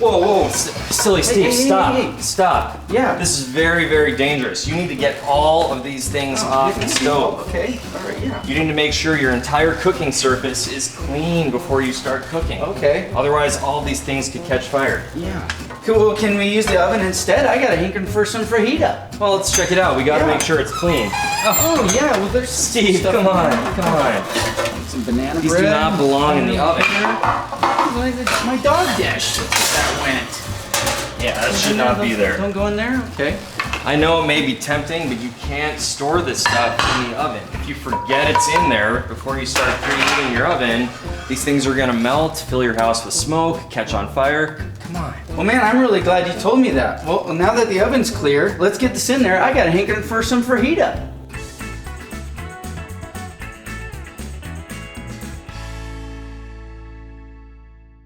Whoa, whoa, silly Steve, stop, stop. Yeah. This is very, very dangerous. You need to get all of these things off the stove. Okay, all right, yeah. You need to make sure your entire cooking surface is clean before you start cooking. Okay. Otherwise, all these things could catch fire. Yeah. Cool, can we use the oven instead? I got a hankering for some fajita. Well, let's check it out. We gotta make sure it's clean. Oh, yeah, well there's Steve, stuff come in on, there. come on. Some banana These bread. do not belong in the oven. My dog dish. That went. Yeah, that should not be there. Don't go in there? Okay. I know it may be tempting, but you can't store this stuff in the oven. If you forget it's in there before you start preheating your oven, these things are gonna melt, fill your house with smoke, catch on fire. Come on. Well, man, I'm really glad you told me that. Well, now that the oven's clear, let's get this in there. I got a hankering for some fajita.